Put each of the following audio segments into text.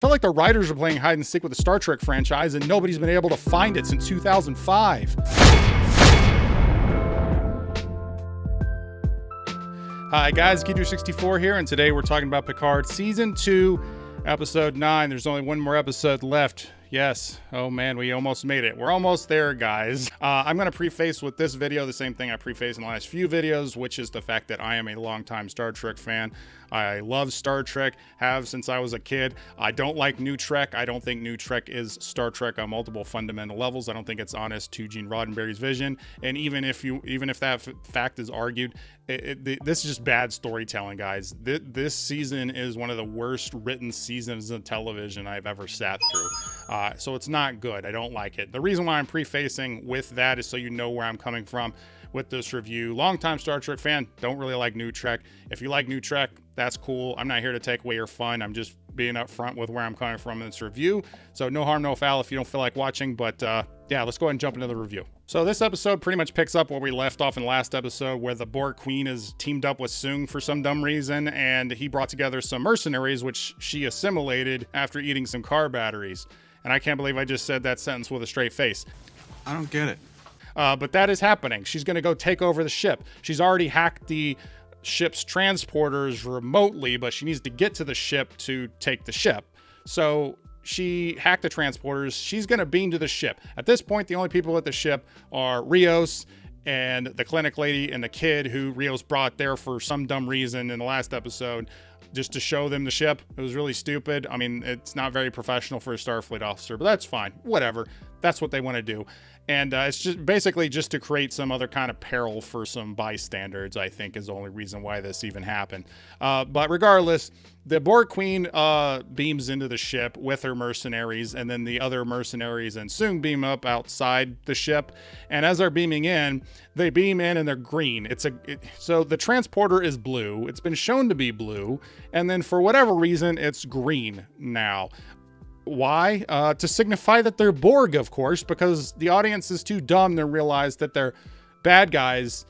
Felt like the writers are playing hide and seek with the Star Trek franchise and nobody's been able to find it since 2005. Hi guys, Keeter64 here, and today we're talking about Picard Season 2, Episode 9. There's only one more episode left. Yes. Oh man, we almost made it. We're almost there, guys. I'm going to preface with this video the same thing I prefaced in the last few videos, which is the fact that I am a longtime Star Trek fan. I love Star Trek, have since I was a kid. I don't like New Trek. I don't think New Trek is Star Trek on multiple fundamental levels. I don't think it's honest to Gene Roddenberry's vision. And even if that fact is argued, this is just bad storytelling, guys. This season is one of the worst written seasons of television I've ever sat through. So it's not good. I don't like it. The reason why I'm prefacing with that is so you know where I'm coming from with this review. Longtime Star Trek fan, don't really like New Trek. If you like New Trek, that's cool. I'm not here to take away your fun. I'm just being upfront with where I'm coming from in this review. So no harm, no foul if you don't feel like watching. But yeah, let's go ahead and jump into the review. So this episode pretty much picks up where we left off in the last episode, where the Borg Queen is teamed up with Soong for some dumb reason, and he brought together some mercenaries, which she assimilated after eating some car batteries. And I can't believe I just said that sentence with a straight face. I don't get it. But that is happening. She's going to go take over the ship. She's already hacked the ship's transporters remotely, but she needs to get to the ship to take the ship. So she hacked the transporters. She's going to beam to the ship. At this point, the only people at the ship are Rios and the clinic lady and the kid who Rios brought there for some dumb reason in the last episode, just to show them the ship. It was really stupid. I mean, it's not very professional for a Starfleet officer, but that's fine. Whatever. That's what they want to do. And it's just basically just to create some other kind of peril for some bystanders, I think, is the only reason why this even happened. But regardless, the Borg Queen beams into the ship with her mercenaries, and then the other mercenaries and Soong beam up outside the ship. And as they're beaming in, they beam in and they're green. So the transporter is blue. It's been shown to be blue. And then for whatever reason, it's green now. Why? To signify that they're Borg, of course, because the audience is too dumb to realize that they're bad guys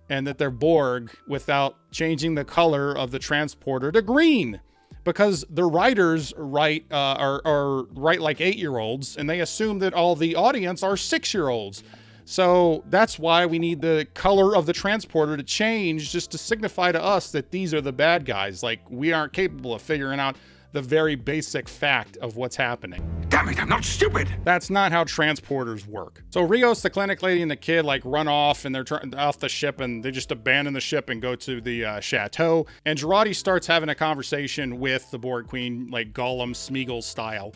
and that they're Borg without changing the color of the transporter to green. Because the writers write like 8-year-olds, and they assume that all the audience are 6-year-olds. So that's why we need the color of the transporter to change, just to signify to us that these are the bad guys. Like, we aren't capable of figuring out the very basic fact of what's happening. Damn it, I'm not stupid. That's not how transporters work. So Rios, the clinic lady, and the kid like run off, and they're off the ship, and they just abandon the ship and go to the chateau. And Jaradi starts having a conversation with the Borg Queen, like Gollum Smeagol style.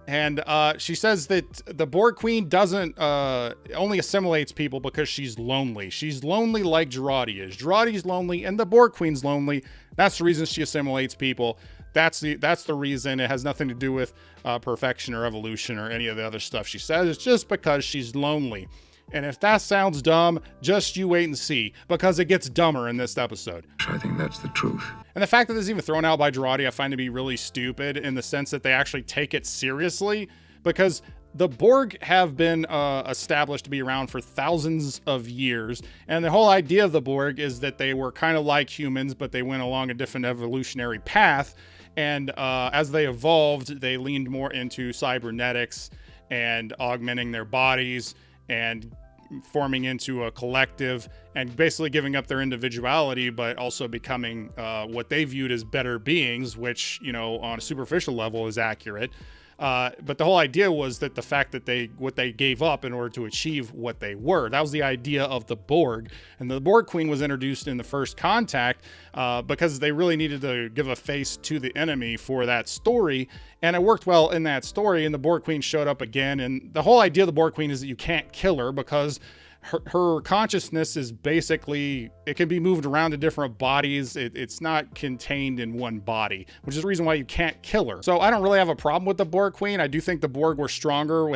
And she says that the Borg Queen doesn't only assimilates people because she's lonely. She's lonely like Jaradi is. Jaradi's lonely and the Borg Queen's lonely. That's the reason she assimilates people. That's the reason. It has nothing to do with perfection or evolution or any of the other stuff she says. It's just because she's lonely. And if that sounds dumb, just you wait and see, because it gets dumber in this episode. I think that's the truth. And the fact that this is even thrown out by Jaradi, I find to be really stupid in the sense that they actually take it seriously, because the Borg have been established to be around for thousands of years. And the whole idea of the Borg is that they were kind of like humans, but they went along a different evolutionary path. And as they evolved, they leaned more into cybernetics and augmenting their bodies and forming into a collective and basically giving up their individuality, but also becoming what they viewed as better beings, which, you know, on a superficial level is accurate. But the whole idea was that the fact that what they gave up in order to achieve what they were, that was the idea of the Borg. And the Borg Queen was introduced in the First Contact because they really needed to give a face to the enemy for that story. And it worked well in that story, and the Borg Queen showed up again. And the whole idea of the Borg Queen is that you can't kill her because her consciousness is basically, it can be moved around to different bodies. It's not contained in one body, which is the reason why you can't kill her. So I don't really have a problem with the Borg Queen. I do think the Borg were stronger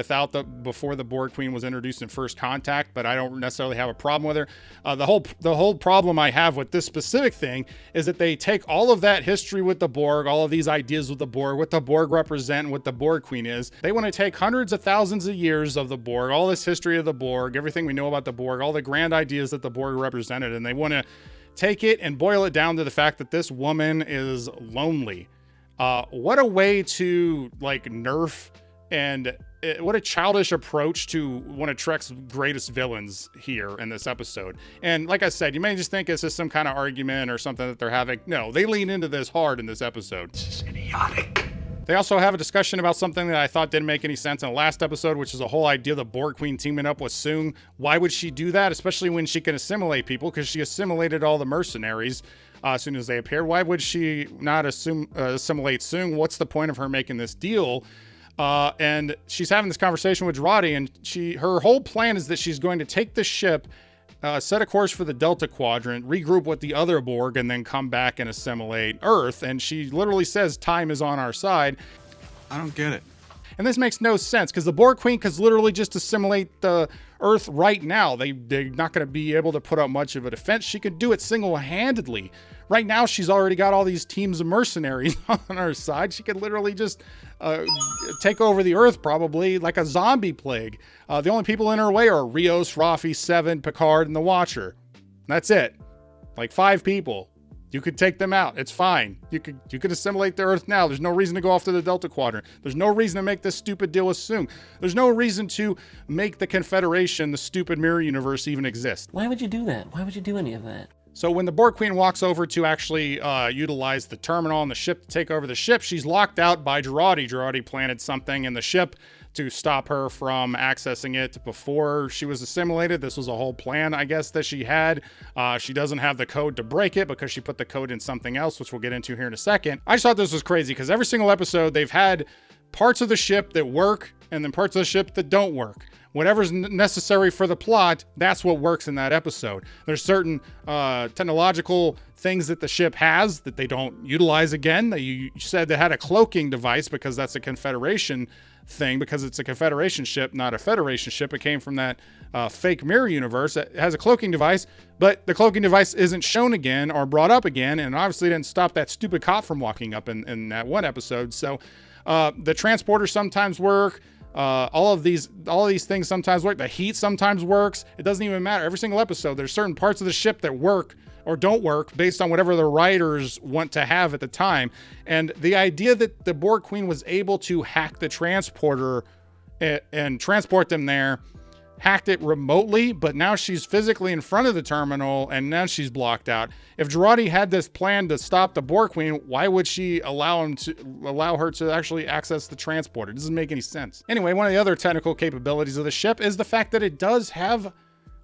before the Borg Queen was introduced in First Contact, but I don't necessarily have a problem with her. The whole problem I have with this specific thing is that they take all of that history with the Borg, all of these ideas with the Borg, what the Borg represent, what the Borg Queen is. They want to take hundreds of thousands of years of the Borg, all this history of the Borg, everything we know about the Borg, all the grand ideas that the Borg represented, and they want to take it and boil it down to the fact that this woman is lonely. What a way to like nerf and what a childish approach to one of Trek's greatest villains here in this episode. And like I said, you may just think it's just some kind of argument or something that they're having. No, they lean into this hard in this episode. This is idiotic. They also have a discussion about something that I thought didn't make any sense in the last episode, which is the whole idea of the Borg Queen teaming up with Soong. Why would she do that, especially when she can assimilate people? Because she assimilated all the mercenaries as soon as they appeared. Why would she not assimilate Soong? What's the point of her making this deal? And she's having this conversation with Jaradi, and her whole plan is that she's going to take the ship, set a course for the Delta Quadrant, regroup with the other Borg, and then come back and assimilate Earth. And she literally says time is on our side. I don't get it. And this makes no sense because the Borg Queen could literally just assimilate the Earth right now. They're not going to be able to put up much of a defense. She could do it single-handedly. Right now, she's already got all these teams of mercenaries on her side. She could literally just take over the Earth probably like a zombie plague. The only people in her way are Rios, Rafi, Seven, Picard, and the Watcher. That's it. Like 5 people. You could take them out. It's fine. You could assimilate the Earth now. There's no reason to go off to the Delta Quadrant. There's no reason to make this stupid deal with Soong. There's no reason to make the Confederation, the stupid mirror universe, even exist. Why would you do that? Why would you do any of that? So when the Borg Queen walks over to actually utilize the terminal on the ship to take over the ship, she's locked out by Jaradi. Jaradi planted something in the ship to stop her from accessing it before she was assimilated. This was a whole plan, I guess, that she had. She doesn't have the code to break it because she put the code in something else, which we'll get into here in a second. I just thought this was crazy because every single episode they've had parts of the ship that work and then parts of the ship that don't work. Whatever's necessary for the plot, that's what works in that episode. There's certain technological things that the ship has that they don't utilize again. You said they had a cloaking device because that's a Confederation thing, because it's a Confederation ship, not a Federation ship. It came from that fake mirror universe. It has a cloaking device, but the cloaking device isn't shown again or brought up again, and obviously didn't stop that stupid cop from walking up in that one episode. So the transporters sometimes work. All of these things sometimes work. The heat sometimes works. It doesn't even matter. Every single episode, there's certain parts of the ship that work or don't work based on whatever the writers want to have at the time. And the idea that the Borg Queen was able to hack the transporter and transport them there, hacked it remotely, but now she's physically in front of the terminal and now she's blocked out. If Jaradi had this plan to stop the Borg Queen, why would she allow her to actually access the transporter? It doesn't make any sense. Anyway, one of the other technical capabilities of the ship is the fact that it does have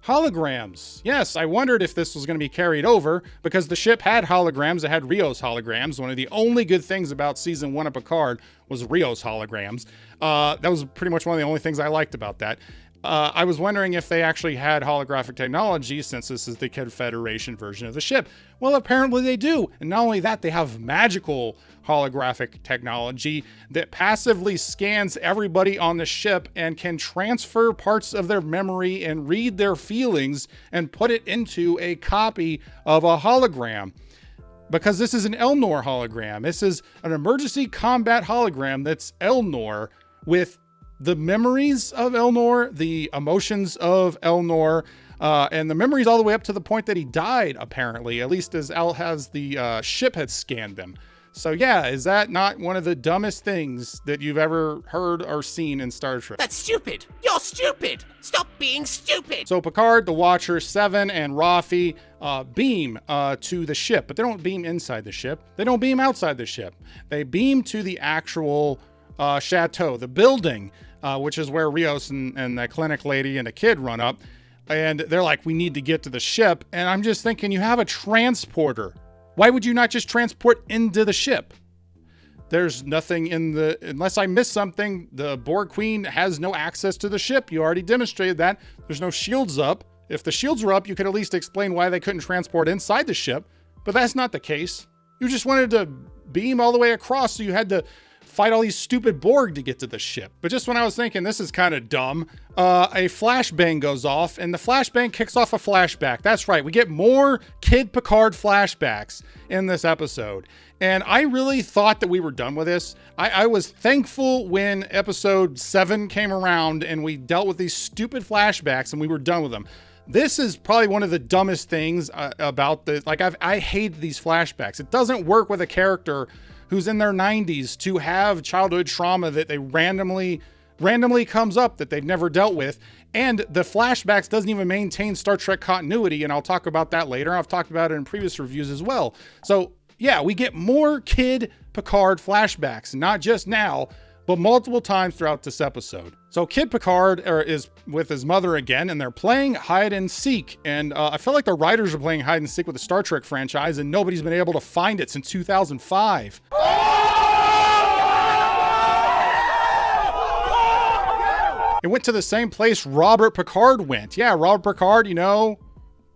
holograms. Yes, I wondered if this was going to be carried over because the ship had holograms. It had Rios holograms. One of the only good things about season 1 of Picard was Rios holograms. That was pretty much one of the only things I liked about that. I was wondering if they actually had holographic technology since this is the Confederation version of the ship. Well, apparently they do. And not only that, they have magical holographic technology that passively scans everybody on the ship and can transfer parts of their memory and read their feelings and put it into a copy of a hologram. Because this is an Elnor hologram. This is an emergency combat hologram that's Elnor with the memories of Elnor, the emotions of Elnor, and the memories all the way up to the point that he died, apparently, at least as the ship had scanned them. So yeah, is that not one of the dumbest things that you've ever heard or seen in Star Trek? That's stupid! You're stupid! Stop being stupid! So Picard, the Watcher, Seven, and Rafi beam to the ship, but they don't beam inside the ship. They don't beam outside the ship. They beam to the actual chateau, the building, which is where Rios and the clinic lady and the kid run up. And they're like, we need to get to the ship. And I'm just thinking, you have a transporter. Why would you not just transport into the ship? There's nothing unless I missed something, the Borg Queen has no access to the ship. You already demonstrated that. There's no shields up. If the shields were up, you could at least explain why they couldn't transport inside the ship. But that's not the case. You just wanted to beam all the way across, so you had to fight all these stupid Borg to get to the ship. But just when I was thinking this is kind of dumb, a flashbang goes off, and the flashbang kicks off a flashback. That's right, we get more Kid Picard flashbacks in this episode. And I really thought that we were done with this. I was thankful when episode 7 came around and we dealt with these stupid flashbacks and we were done with them. This is probably one of the dumbest things about the, I hate these flashbacks. It doesn't work with a character who's in their 90s to have childhood trauma that they randomly comes up that they've never dealt with. And the flashbacks doesn't even maintain Star Trek continuity, and I'll talk about that later. I've talked about it in previous reviews as well. So yeah, we get more kid Picard flashbacks, not just now, but multiple times throughout this episode. So Kid Picard is with his mother again, and they're playing hide and seek. And I feel like the writers are playing hide and seek with the Star Trek franchise, and nobody's been able to find it since 2005. It went to the same place Robert Picard went. Yeah, Robert Picard, you know,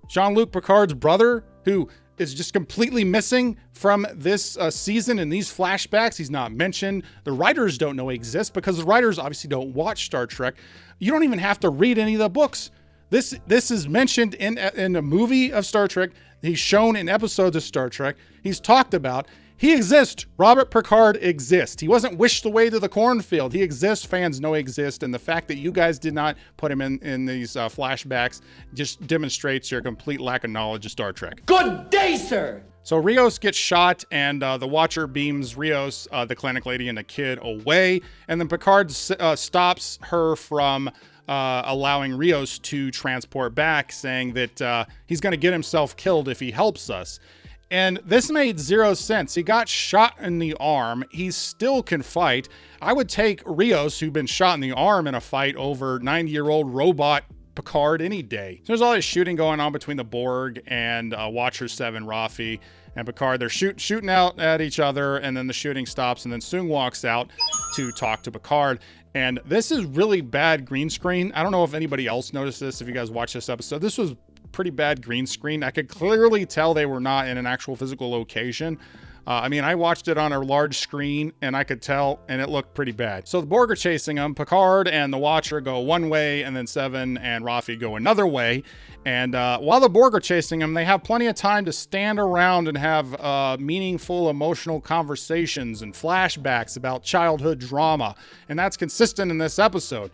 Jean-Luc Picard's brother, who is just completely missing from this season and these flashbacks. He's not mentioned. The writers don't know he exists because the writers obviously don't watch Star Trek. You don't even have to read any of the books. This is mentioned in a movie of Star Trek. He's shown in episodes of Star Trek. He's talked about. He exists. Robert Picard exists. He wasn't wished away to the cornfield. He exists. Fans know he exists. And the fact that you guys did not put him in these flashbacks just demonstrates your complete lack of knowledge of Star Trek. Good day, sir. So Rios gets shot, and the Watcher beams Rios, the clinic lady, and the kid away. And then Picard stops her from allowing Rios to transport back, saying that he's going to get himself killed if he helps us. And this made zero sense. He got shot in the arm. He still can fight. I would take Rios, who'd been shot in the arm in a fight, over 90-year-old robot Picard any day. So there's all this shooting going on between the Borg and Watcher 7, Rafi, and Picard. They're shooting out at each other, and then the shooting stops, and then Soong walks out to talk to Picard. And this is really bad green screen. I don't know if anybody else noticed this, if you guys watched this episode. This was pretty bad green screen. I could clearly tell they were not in an actual physical location. I mean, I watched it on a large screen and I could tell, and it looked pretty bad. So the Borg are chasing them. Picard and the Watcher go one way, and then Seven and Rafi go another way. And while the Borg are chasing them, they have plenty of time to stand around and have meaningful, emotional conversations and flashbacks about childhood drama. And that's consistent in this episode.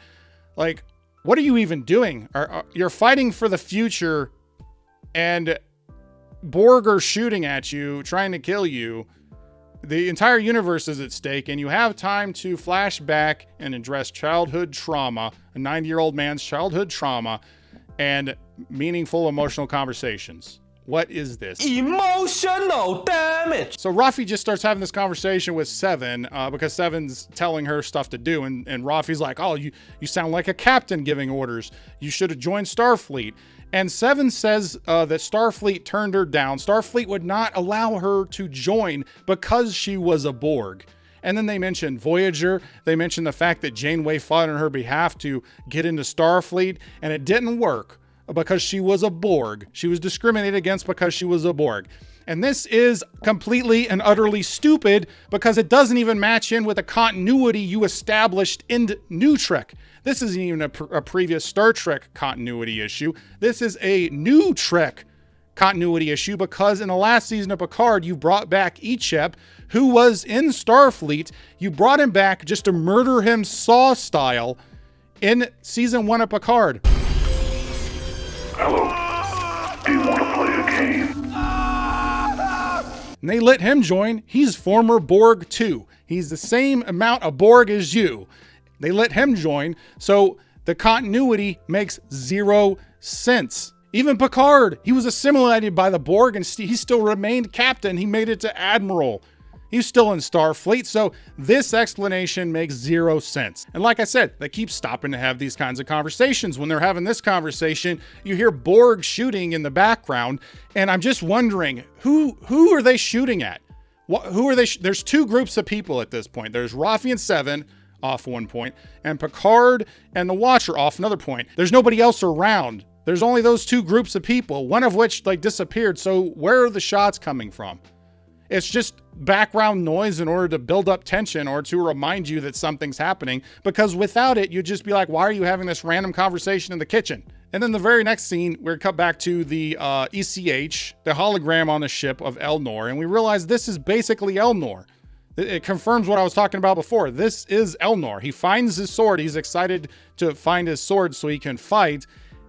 Like, what are you even doing? You're fighting for the future, and Borg are shooting at you, trying to kill you. The entire universe is at stake, and you have time to flash back and address childhood trauma, a 90-year-old man's childhood trauma, and meaningful emotional conversations. What is this? Emotional damage. So Rafi just starts having this conversation with Seven because Seven's telling her stuff to do. And Rafi's like, oh, you sound like a captain giving orders. You should have joined Starfleet. And Seven says that Starfleet turned her down. Starfleet would not allow her to join because she was a Borg. And then they mention Voyager. They mention the fact that Janeway fought on her behalf to get into Starfleet, and it didn't work because she was a Borg. She was discriminated against because she was a Borg. And this is completely and utterly stupid because it doesn't even match in with the continuity you established in New Trek. This isn't even a previous Star Trek continuity issue. This is a New Trek continuity issue because in the last season of Picard, you brought back Icheb, who was in Starfleet. You brought him back just to murder him Saw style in season 1 of Picard. Hello. Do you want to play a game? And they let him join. He's former Borg too. He's the same amount of Borg as you. They let him join. So the continuity makes zero sense. Even Picard, he was assimilated by the Borg and he still remained captain. He made it to admiral. He's still in Starfleet, so this explanation makes zero sense. And like I said, they keep stopping to have these kinds of conversations. When they're having this conversation, you hear Borg shooting in the background, and I'm just wondering, who are they shooting at? Who are they? There's two groups of people at this point. There's Rafi and Seven off one point, and Picard and the Watcher off another point. There's nobody else around. There's only those two groups of people, one of which disappeared. So where are the shots coming from? It's just background noise in order to build up tension or to remind you that something's happening, because without it, you'd just be like, why are you having this random conversation in the kitchen? And then the very next scene, we're cut back to the ECH, the hologram on the ship of Elnor, and we realize this is basically Elnor. It confirms what I was talking about before. This is Elnor. He finds his sword. He's excited to find his sword so he can fight,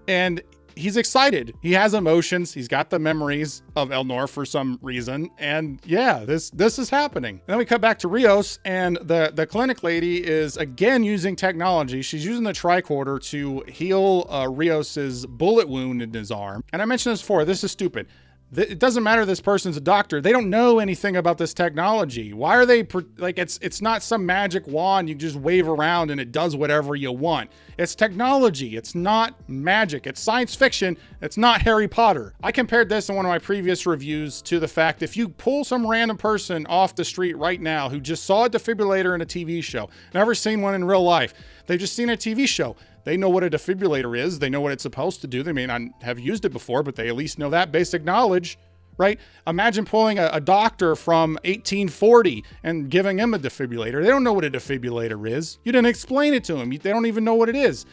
and he's excited. He has emotions. He's got the memories of Elnor for some reason. And yeah, this is happening. Then we cut back to Rios, and the clinic lady is again using technology. She's using the tricorder to heal Rios's bullet wound in his arm. And I mentioned this before, this is stupid. It doesn't matter this person's a doctor. They don't know anything about this technology. Why are they like, it's not some magic wand you just wave around and it does whatever you want. It's technology. It's not magic. It's science fiction. It's not Harry Potter. I compared this in one of my previous reviews to the fact if you pull some random person off the street right now who just saw a defibrillator in a TV show, never seen one in real life, they've just seen a TV show. They know what a defibrillator is. They know what it's supposed to do. They may not have used it before, but they at least know that basic knowledge, right? Imagine pulling a doctor from 1840 and giving him a defibrillator. They don't know what a defibrillator is. You didn't explain it to them. They don't even know what it is.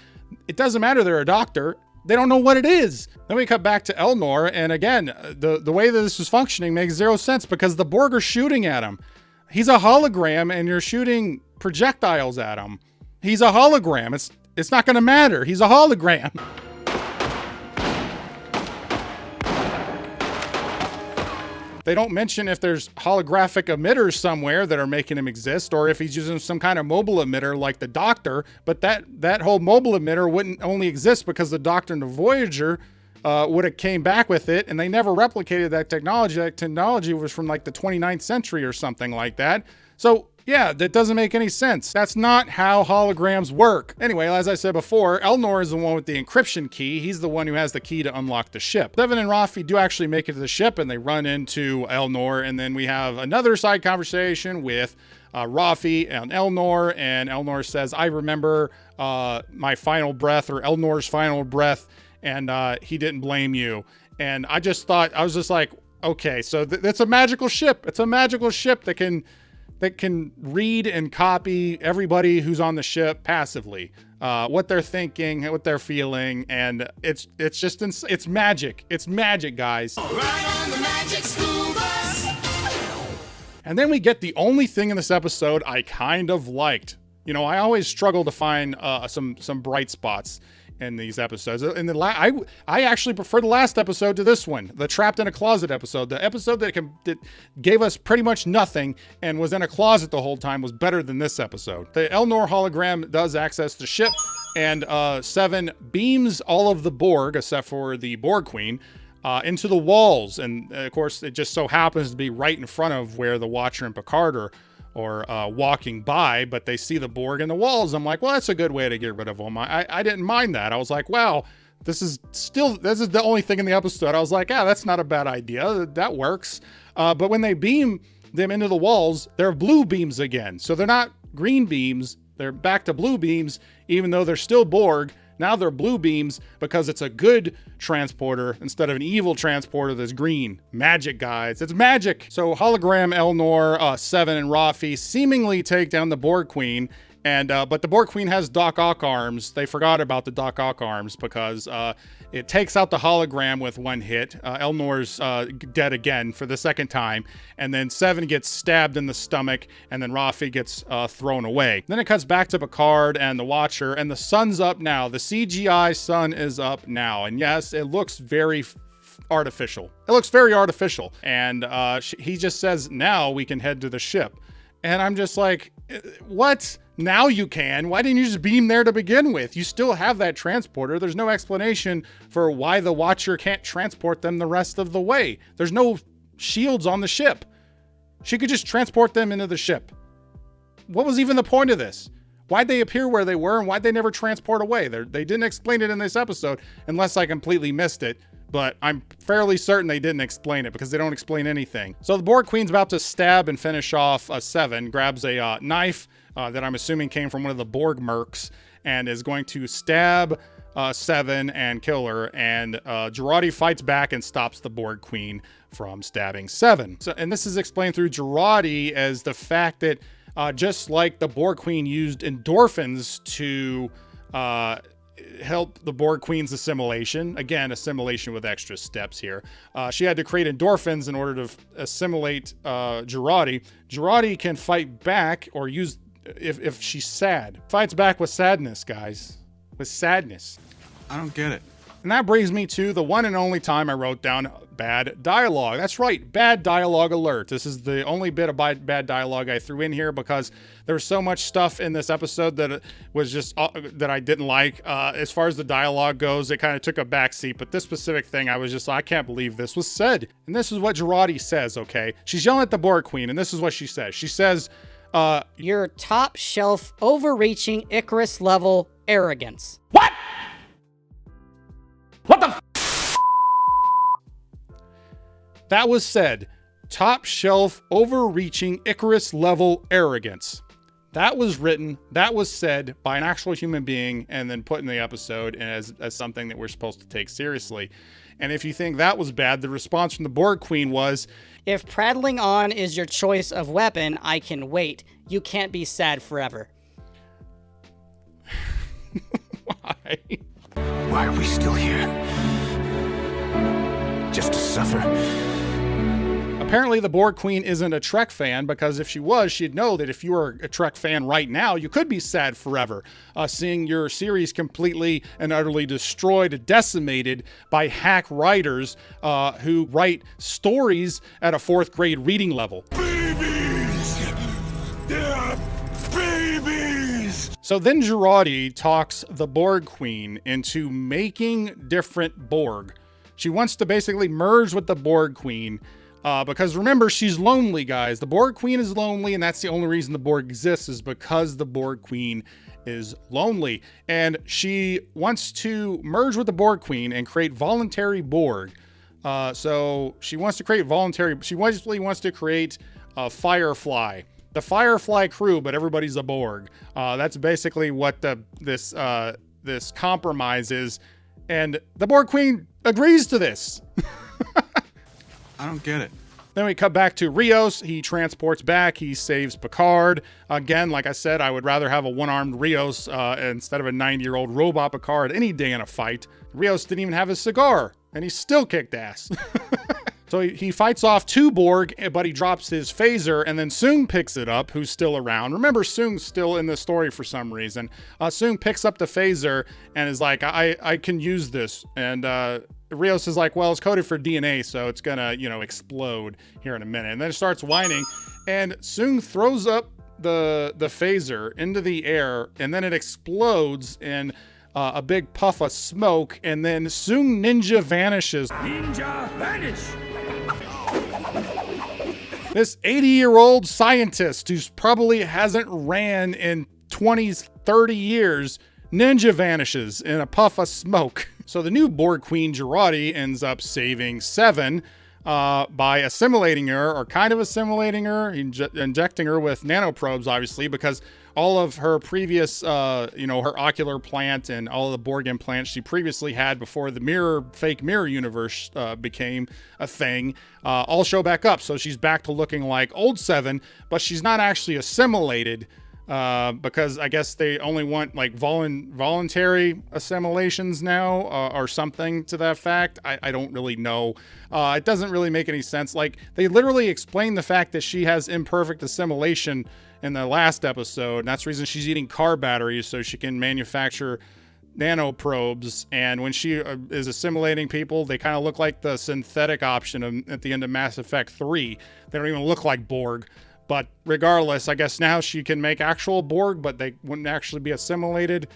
It doesn't matter they're a doctor. They don't know what it is. Then we cut back to Elnor, and again, the way that this is functioning makes zero sense because the Borg are shooting at him. He's a hologram, and you're shooting projectiles at him. He's a hologram. It's not going to matter. He's a hologram. They don't mention if there's holographic emitters somewhere that are making him exist, or if he's using some kind of mobile emitter like the Doctor, but that whole mobile emitter wouldn't only exist because the Doctor and the Voyager would have came back with it, and they never replicated that technology. That technology was from like the 29th century or something like that. So yeah, that doesn't make any sense. That's not how holograms work. Anyway, as I said before, Elnor is the one with the encryption key. He's the one who has the key to unlock the ship. Seven and Rafi do actually make it to the ship, and they run into Elnor, and then we have another side conversation with Rafi and Elnor says, I remember my final breath, or Elnor's final breath, and he didn't blame you. And I was just like, okay, so it's a magical ship. It's a magical ship that can read and copy everybody who's on the ship passively, what they're thinking, what they're feeling, and it's magic. It's magic, guys. Right on the magic school bus. And then we get the only thing in this episode I kind of liked. You know, I always struggle to find some bright spots in these episodes. And I actually prefer the last episode to this one, the Trapped in a Closet episode. The episode that gave us pretty much nothing and was in a closet the whole time was better than this episode. The Elnor hologram does access the ship, and Seven beams all of the Borg, except for the Borg Queen, into the walls. And of course, it just so happens to be right in front of where the Watcher and Picard are walking by, but they see the Borg in the walls. I'm like, well, that's a good way to get rid of them. I didn't mind that. I was like, wow, this is the only thing in the episode. I was like, yeah, that's not a bad idea. That works. But when they beam them into the walls, they're blue beams again. So they're not green beams. They're back to blue beams, even though they're still Borg. Now they're blue beams because it's a good transporter instead of an evil transporter that's green. Magic, guys. It's magic. So hologram Elnor, Seven, and Rafi seemingly take down the Borg Queen. And but the Borg Queen has Doc Ock arms. They forgot about the Doc Ock arms because it takes out the hologram with one hit. Elnor's dead again for the second time. And then Seven gets stabbed in the stomach, and then Rafi gets thrown away. Then it cuts back to Picard and the Watcher, and the sun's up now. The CGI sun is up now. And yes, it looks very artificial. It looks very artificial. And he just says, now we can head to the ship. And I'm just like, what? Now you can. Why didn't you just beam there to begin with? You still have that transporter. There's no explanation for why the Watcher can't transport them the rest of the way. There's no shields on the ship. She could just transport them into the ship. What was even the point of this? Why'd they appear where they were, and why'd they never transport away? They didn't explain it in this episode, unless I completely missed it. But I'm fairly certain they didn't explain it because they don't explain anything. So the Borg Queen's about to stab and finish off Seven, grabs a knife that I'm assuming came from one of the Borg mercs, and is going to stab Seven and kill her. And Jaradi fights back and stops the Borg Queen from stabbing Seven. So, and this is explained through Jaradi as the fact that just like the Borg Queen used endorphins to help the Borg Queen's assimilation. Again, assimilation with extra steps here. She had to create endorphins in order to assimilate Jaradi. Jaradi can fight back or use if she's sad. Fights back with sadness, guys. With sadness. I don't get it. And that brings me to the one and only time I wrote down bad dialogue. That's right, bad dialogue alert. This is the only bit of bad dialogue I threw in here because there's so much stuff in this episode that was just that I didn't like. As far as the dialogue goes, it kind of took a backseat, but this specific thing, I was just like, I can't believe this was said. And this is what Jaradi says, okay? She's yelling at the Borg Queen, and this is what she says. She says, your top shelf, overreaching, Icarus level arrogance. What? What the that was said, top shelf, overreaching, Icarus level arrogance. That was written, that was said by an actual human being and then put in the episode as something that we're supposed to take seriously. And if you think that was bad, the response from the Borg Queen was, if prattling on is your choice of weapon, I can wait. You can't be sad forever. why? Why are we still here? Just to suffer? Apparently the Borg Queen isn't a Trek fan, because if she was, she'd know that if you were a Trek fan right now, you could be sad forever, seeing your series completely and utterly destroyed, decimated by hack writers who write stories at a 4th grade reading level. Babies! They're babies! So then Jaradi talks the Borg Queen into making different Borg. She wants to basically merge with the Borg Queen. Because remember, she's lonely, guys. The Borg Queen is lonely, and that's the only reason the Borg exists, is because the Borg Queen is lonely. And she wants to merge with the Borg Queen and create voluntary Borg. So she wants to create she basically wants to create a Firefly. The Firefly crew, but everybody's a Borg. That's basically what this compromise is. And the Borg Queen agrees to this. I don't get it. Then we cut back to Rios. He transports back. He saves Picard. Again, like I said, I would rather have a one-armed Rios instead of a 90-year-old robot Picard any day in a fight. Rios didn't even have a cigar, and he still kicked ass. So he fights off 2 Borg, but he drops his phaser, and then Soong picks it up, who's still around. Remember, Soong's still in the story for some reason. Soong picks up the phaser and is like, I can use this. And Rios is like, well, it's coded for DNA, so it's gonna, explode here in a minute. And then it starts whining, and Soong throws up the phaser into the air, and then it explodes in a big puff of smoke, and then Soong Ninja vanishes. Ninja vanish! This 80-year-old scientist who probably hasn't ran in 20, 30 years, ninja vanishes in a puff of smoke. So the new Borg Queen, Jaradi, ends up saving Seven by assimilating her, or kind of assimilating her, injecting her with nanoprobes, obviously, because all of her previous, her ocular plant and all of the Borg implants she previously had before the fake mirror universe became a thing, all show back up. So she's back to looking like old Seven, but she's not actually assimilated. Because I guess they only want like voluntary assimilations now, or something to that fact. I don't really know. It doesn't really make any sense. Like, they literally explain the fact that she has imperfect assimilation in the last episode, and that's the reason she's eating car batteries, so she can manufacture nanoprobes. And when she is assimilating people, they kind of look like the synthetic option at the end of Mass Effect 3. They don't even look like Borg. But regardless, I guess now she can make actual Borg, but they wouldn't actually be assimilated,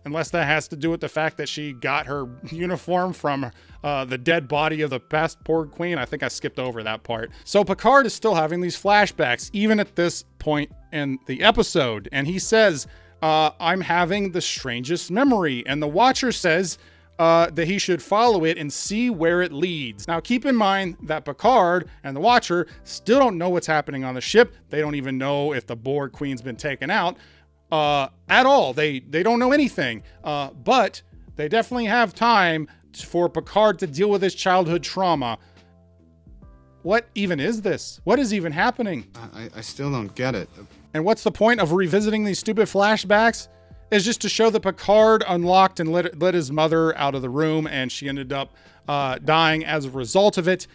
unless that has to do with the fact that she got her uniform from the dead body of the past Borg Queen. I think I skipped over that part. So Picard is still having these flashbacks, even at this point in the episode. And he says, I'm having the strangest memory. And the Watcher says that he should follow it and see where it leads. Now, keep in mind that Picard and the Watcher still don't know what's happening on the ship. They don't even know if the Borg Queen's been taken out at all. They don't know anything, but they definitely have time for Picard to deal with his childhood trauma. What even is this? What is even happening? I still don't get it. And what's the point of revisiting these stupid flashbacks? Is just to show that Picard unlocked and let his mother out of the room, and she ended up dying as a result of it,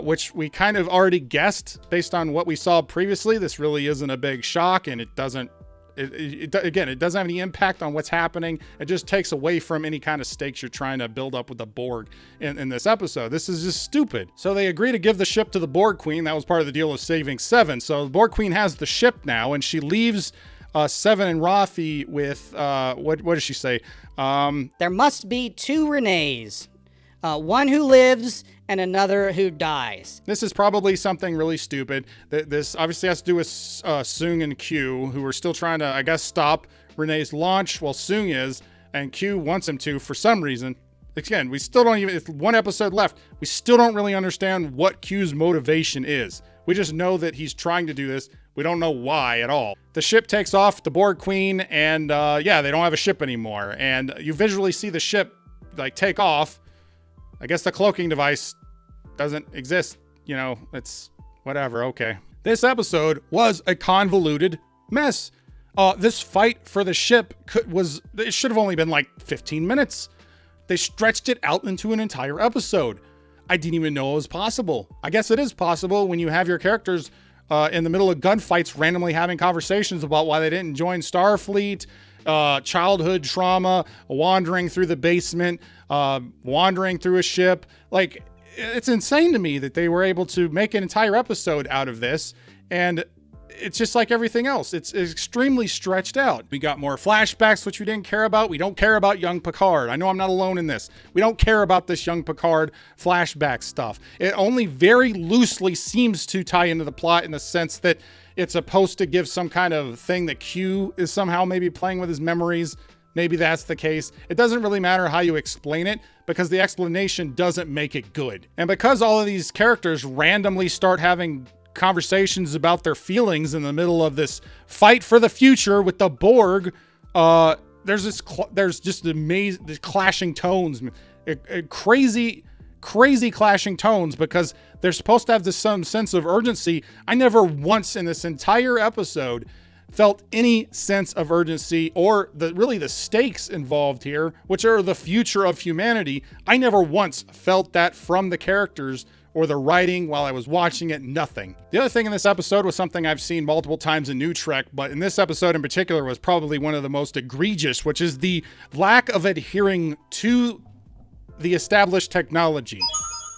which we kind of already guessed based on what we saw previously. This really isn't a big shock, and it doesn't Again, it doesn't have any impact on what's happening. It just takes away from any kind of stakes you're trying to build up with the Borg in this episode. This is just stupid. So they agree to give the ship to the Borg Queen. That was part of the deal of saving Seven. So the Borg Queen has the ship now, and she leaves Seven and Rafi with, what does she say? There must be two Renees. One who lives and another who dies. This is probably something really stupid. This obviously has to do with Soong and Q, who are still trying to, I guess, stop Renee's launch while Soong is, and Q wants him to for some reason. Again, we still don't even, it's one episode left. We still don't really understand what Q's motivation is. We just know that he's trying to do this. We don't know why at all. The ship takes off, the Borg Queen, and yeah, they don't have a ship anymore. And you visually see the ship like take off. I guess the cloaking device doesn't exist. You know, it's whatever. Okay. This episode was a convoluted mess. This fight for the ship it should have only been like 15 minutes. They stretched it out into an entire episode. I didn't even know it was possible. I guess it is possible when you have your characters in the middle of gunfights randomly having conversations about why they didn't join Starfleet, childhood trauma, wandering through the basement, wandering through a ship. Like, it's insane to me that they were able to make an entire episode out of this, and it's just like everything else. It's extremely stretched out. We got more flashbacks, which we didn't care about. We don't care about young Picard. I know I'm not alone in this. We don't care about this young Picard flashback stuff. It only very loosely seems to tie into the plot in the sense that it's supposed to give some kind of thing that Q is somehow maybe playing with his memories. Maybe that's the case. It doesn't really matter how you explain it because the explanation doesn't make it good. And because all of these characters randomly start having conversations about their feelings in the middle of this fight for the future with the Borg, there's just amazing, these clashing tones, crazy clashing tones, because they're supposed to have some sense of urgency. I never once in this entire episode felt any sense of urgency or really the stakes involved here, which are the future of humanity. I never once felt that from the characters or the writing while I was watching it. Nothing. The other thing in this episode was something I've seen multiple times in New Trek, but in this episode in particular was probably one of the most egregious, which is the lack of adhering to the established technology.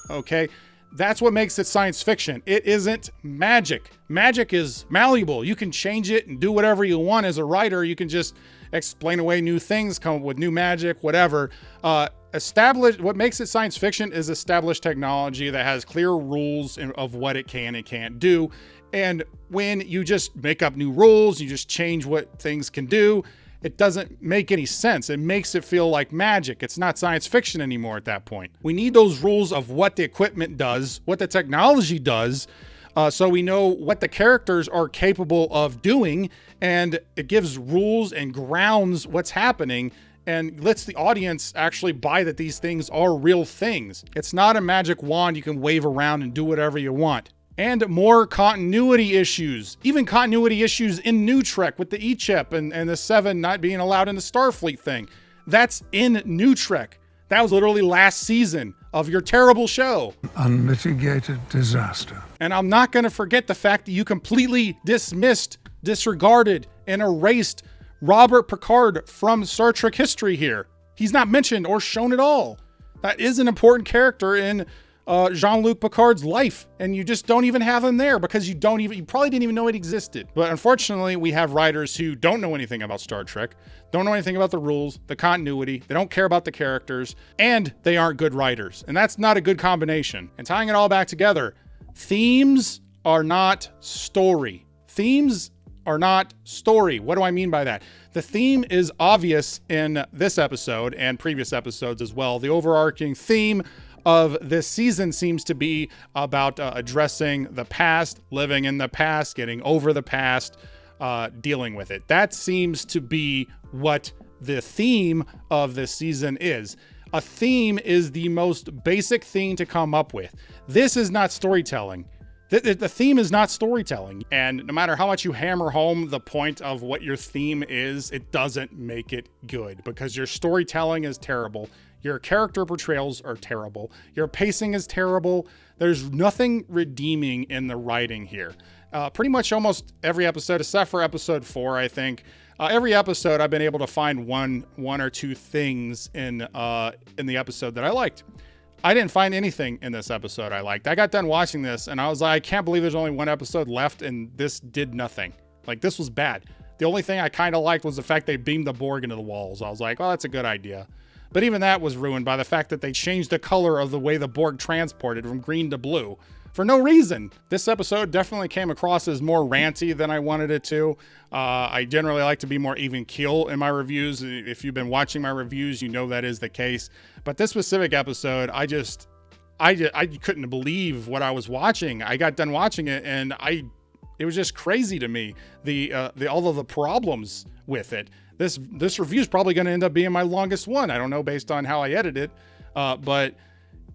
Okay? That's what makes it science fiction. It isn't magic. Magic is malleable. You can change it and do whatever you want as a writer. You can just explain away new things, come up with new magic, whatever. What makes it science fiction is established technology that has clear rules of what it can and can't do. And when you just make up new rules, you just change what things can do, it doesn't make any sense. It makes it feel like magic. It's not science fiction anymore at that point. We need those rules of what the equipment does, what the technology does, so we know what the characters are capable of doing, and it gives rules and grounds what's happening and lets the audience actually buy that these things are real things. It's not a magic wand you can wave around and do whatever you want. And more continuity issues, even continuity issues in New Trek with the E-Chip and the Seven not being allowed in the Starfleet thing. That's in New Trek. That was literally last season of your terrible show. Unmitigated Disaster. And I'm not going to forget the fact that you completely dismissed, disregarded, and erased Robert Picard from Star Trek history here. He's not mentioned or shown at all. That is an important character in Jean-Luc Picard's life, and you just don't even have him there because you probably didn't even know it existed. But unfortunately, we have writers who don't know anything about Star Trek, don't know anything about the rules, the continuity, they don't care about the characters, and they aren't good writers. And that's not a good combination. And tying it all back together, themes are not story. Themes are not story. What do I mean by that? The theme is obvious in this episode and previous episodes as well. The overarching theme of this season seems to be about addressing the past, living in the past, getting over the past, dealing with it. That seems to be what the theme of this season is. A theme is the most basic thing to come up with. This is not storytelling. The theme is not storytelling. And no matter how much you hammer home the point of what your theme is, it doesn't make it good because your storytelling is terrible. Your character portrayals are terrible. Your pacing is terrible. There's nothing redeeming in the writing here. pretty much almost every episode, except for episode 4, I think. Every episode, I've been able to find one or two things in the episode that I liked. I didn't find anything in this episode I liked. I got done watching this, and I was like, I can't believe there's only one episode left, and this did nothing. Like, this was bad. The only thing I kind of liked was the fact they beamed the Borg into the walls. I was like, well, that's a good idea. But even that was ruined by the fact that they changed the color of the way the Borg transported from green to blue for no reason. This episode definitely came across as more ranty than I wanted it to. I generally like to be more even keel in my reviews. If you've been watching my reviews, you know that is the case. But this specific episode, I couldn't believe what I was watching. I got done watching it, and it was just crazy to me, all of the problems with it. This review is probably going to end up being my longest one. I don't know based on how I edit it, but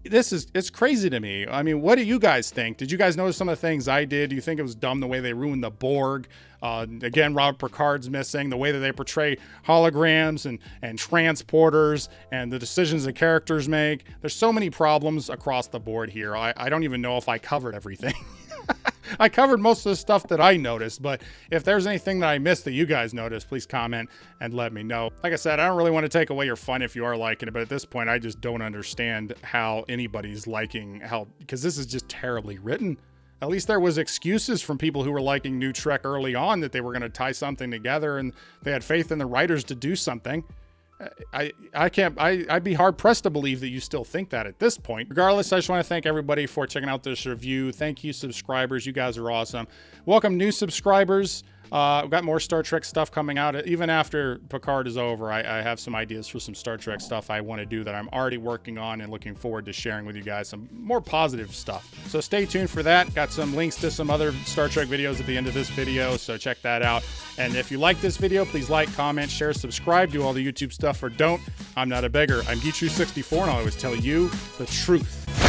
it's crazy to me. I mean, what do you guys think? Did you guys notice some of the things I did? Do you think it was dumb the way they ruined the Borg? Again, Robert Picard's missing. The way that they portray holograms and transporters and the decisions the characters make. There's so many problems across the board here. I don't even know if I covered everything. I covered most of the stuff that I noticed, but if there's anything that I missed that you guys noticed, please comment and let me know. Like I said, I don't really want to take away your fun if you are liking it, but at this point, I just don't understand how anybody's liking because this is just terribly written. At least there was excuses from people who were liking New Trek early on that they were going to tie something together and they had faith in the writers to do something. I'd be hard pressed to believe that you still think that at this point. Regardless, I just want to thank everybody for checking out this review. Thank you, subscribers. You guys are awesome. Welcome new subscribers. We've got more Star Trek stuff coming out. Even after Picard is over, I have some ideas for some Star Trek stuff I want to do that I'm already working on and looking forward to sharing with you guys some more positive stuff. So stay tuned for that. Got some links to some other Star Trek videos at the end of this video, so check that out. And if you like this video, please like, comment, share, subscribe, do all the YouTube stuff, or don't. I'm not a beggar. I'm Geetrue64, and I'll always tell you the truth.